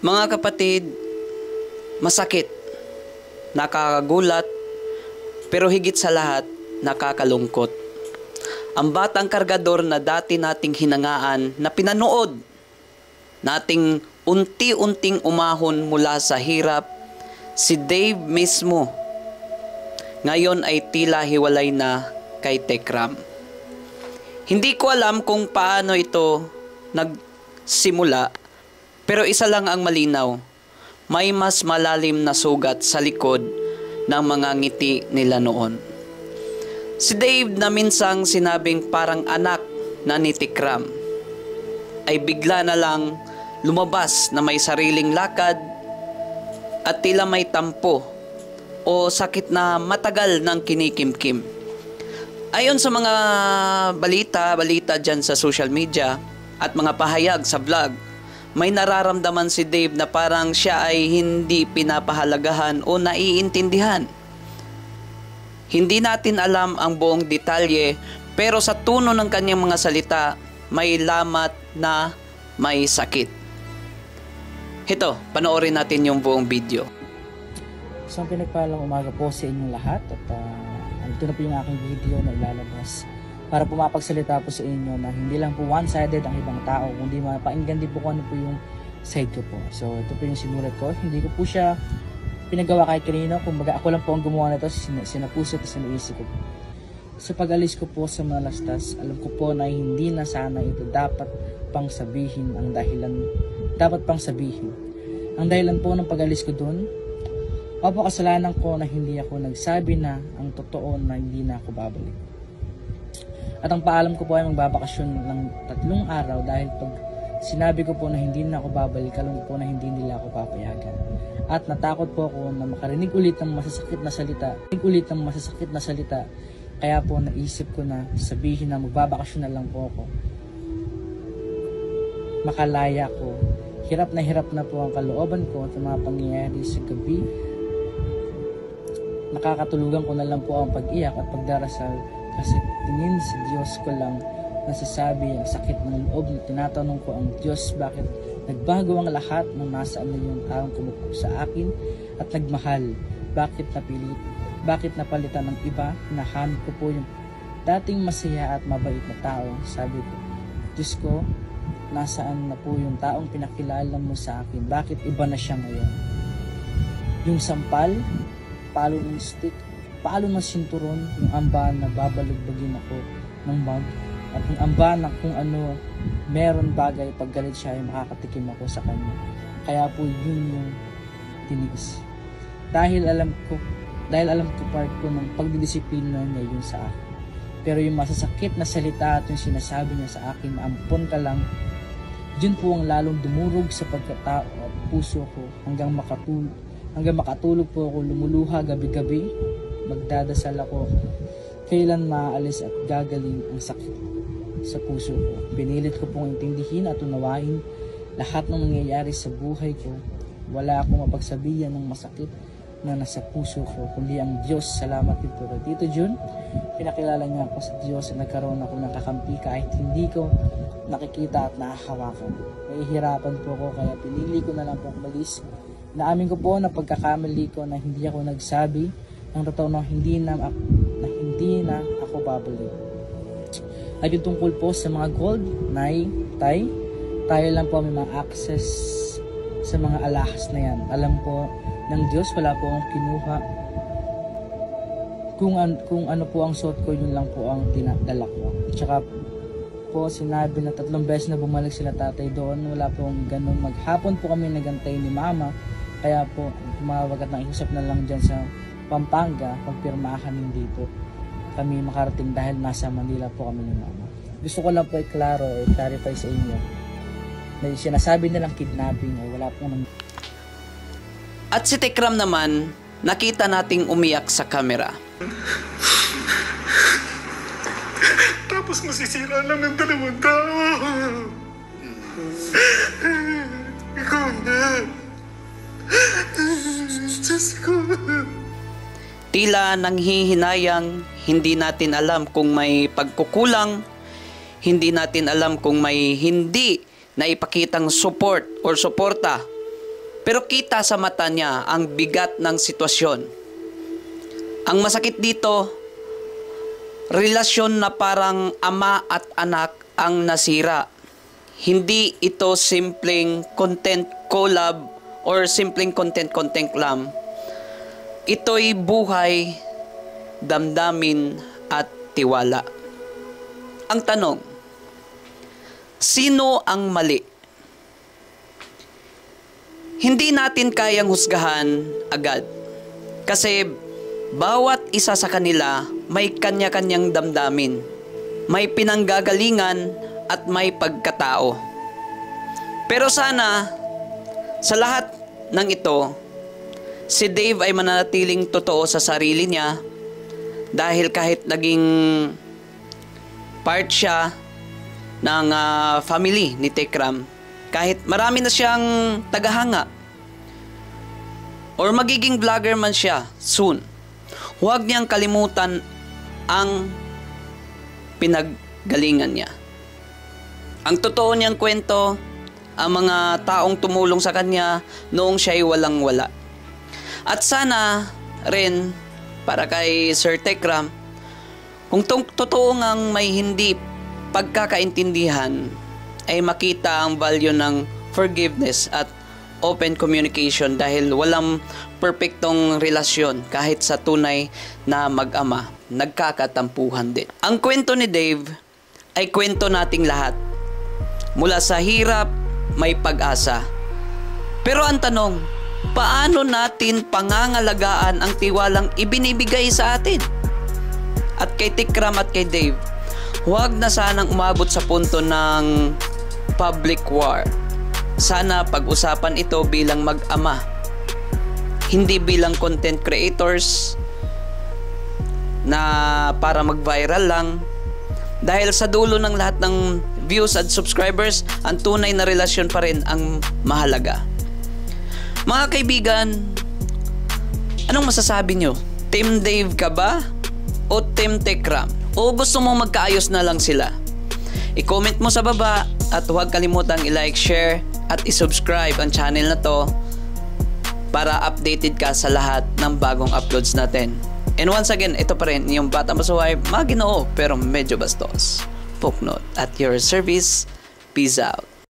Mga kapatid, masakit, nakakagulat, pero higit sa lahat, nakakalungkot. Ang batang kargador na dati nating hinangaan na pinanood, nating unti-unting umahon mula sa hirap, si Dave mismo, ngayon ay tila hiwalay na kay Tekram. Hindi ko alam kung paano ito nagsimula, pero isa lang ang malinaw, may mas malalim na sugat sa likod ng mga ngiti nila noon. Si Dave na minsang sinabing parang anak na ni Tekram, ay bigla na lang lumabas na may sariling lakad at tila may tampo o sakit na matagal ng kinikimkim. Ayon sa mga balita dyan sa social media at mga pahayag sa vlog, may nararamdaman si Dave na parang siya ay hindi pinapahalagahan o naiintindihan. Hindi natin alam ang buong detalye, pero sa tono ng kanyang mga salita, may lamat na may sakit. Ito, panoorin natin yung buong video. Isang pinagpalang umaga po sa inyong lahat at ito na po yung aking video na ilalabas para po mapagsalita po sa inyo na hindi lang po one-sided ang ibang tao, kundi mapainggan din po kung ano po yung side ko po. So ito po yung sinulat ko, hindi ko po siya pinagawa kahit kanino, kumbaga ako lang po ang gumawa nito, sinapuso at sinaisip ko po. Sa pag-alis ko po sa Malastas, alam ko po na hindi na sana ito dapat pang sabihin ang dahilan, dapat pang sabihin. Ang dahilan po ng pag-alis ko doon, kasalanan ko na hindi ako nagsabi na ang totoo na hindi na ako babalik. At ang paalam ko po ay magbabakasyon ng 3 araw dahil pag sinabi ko po na hindi na ako babalik, alam ko po na hindi nila ako papayagan. At natakot po ako na makarinig ulit ng masasakit na salita. Kaya po naisip ko na sabihin na magbabakasyon na lang po ako. Makalaya ko. Hirap na po ang kalooban ko at mga pangyayari sa gabi. Nakakatulugan ko na lang po ang pag-iyak at pagdarasal kasi tingin sa Diyos ko lang nasasabi ang sakit ng loob na tinatanong ko ang Diyos bakit nagbago ang lahat ng nasaan na yung taong kumukuha sa akin at nagmahal. Bakit napalitan ng iba? Hinahanap ko po yung dating masaya at mabait na tao. Sabi ko, Diyos ko, nasaan na po yung taong pinakilala mo sa akin? Bakit iba na siya ngayon? Yung sampal, palo ng stick, palo ng sinturon, yung amba na babalagbagin ako ng bag, at yung amba na kung ano, meron bagay pag galit siya ay makakatikim ako sa kanya. Kaya po yun yung tiniis. Dahil alam ko part ko ng pagdidisiplina niya yun sa akin. Pero yung masasakit na salita at yung sinasabi niya sa akin, ampon ka lang, yun po ang lalong dumurog sa pagkatao at puso ko hanggang makatulog po ako, lumuluha gabi-gabi, magdadasal ako, kailan maalis at gagaling ang sakit sa puso ko. Pinilit ko pong intindihin at unawain lahat ng nangyayari sa buhay ko. Wala akong mapagsabihan ng masakit na nasa puso ko, kundi ang Diyos. Salamat din po kay Tito Jun. Pinakilala niya ako sa Diyos at nagkaroon ako ng kakampi kahit hindi ko nakikita at nahahawakan. Nahihirapan po ako kaya pinili ko na lang po umalis. Naamin ko po na pagkakamali ko na hindi ako nagsabi ng totoo na hindi na ako babalik. At yung tungkol po sa mga gold, tayo lang po may mga access sa mga alahas na yan. Alam po ng Diyos, wala po akong kinuha. Kung ano po ang suot ko, yun lang po ang dinadala ko. Tsaka po sinabi na 3 beses na bumalik sila tatay doon. Wala pong ganun. Maghapon po kami nagantay ni mama. Kaya po tumawag at nakiusap na lang dyan sa Pampanga. Pagpirmahan hindi po kami makarating dahil nasa Manila po kami ni mama. Gusto ko lang po i-clarify sa inyo na sinasabi nilang kidnapping ay wala pong. At si Tekram naman, nakita nating umiyak sa kamera. Tapos masisira lang ng 2 tao. Ikaw na. Diyos ko. Tila nanghihinayang, hindi natin alam kung may pagkukulang, hindi natin alam kung may hindi na ipakitang support or suporta Pero kita sa mata niya ang bigat ng sitwasyon. Ang masakit dito, relasyon na parang ama at anak ang nasira. Hindi ito simpleng content collab or simpleng content lang. Ito'y buhay, damdamin at tiwala. Ang tanong, sino ang mali? Hindi natin kayang husgahan agad kasi bawat isa sa kanila may kanya-kanyang damdamin, may pinanggagalingan at may pagkatao. Pero sana sa lahat ng ito, si Dave ay mananatiling totoo sa sarili niya dahil kahit naging part siya ng family ni Tekram, kahit marami na siyang tagahanga or magiging vlogger man siya soon, huwag niyang kalimutan ang pinaggalingan niya. Ang totoo niyang kwento, ang mga taong tumulong sa kanya noong siya'y walang-wala. At sana rin, para kay Sir Tekram, kung totoo ngang may hindi pagkakaintindihan, ay makita ang value ng forgiveness at open communication dahil walang perpektong relasyon kahit sa tunay na mag-ama. Nagkakatampuhan din. Ang kwento ni Dave ay kwento nating lahat. Mula sa hirap, may pag-asa. Pero ang tanong, paano natin pangangalagaan ang tiwalang ibinibigay sa atin? At kay Tekram at kay Dave, huwag na sanang umabot sa punto ng public war. Sana pag-usapan ito bilang mag-ama, hindi bilang content creators na para mag-viral lang. Dahil sa dulo ng lahat ng views at subscribers, ang tunay na relasyon pa rin ang mahalaga. Mga kaibigan, anong masasabi nyo? Team Dave ka ba? O Team Tekram? O gusto mo magkaayos na lang sila? I-comment mo sa baba at huwag kalimutang i-like, share at i-subscribe ang channel na to para updated ka sa lahat ng bagong uploads natin. And once again, ito pa rin yung Bata Masuhay, Maginoo pero medyo bastos. Poknot at your service. Peace out.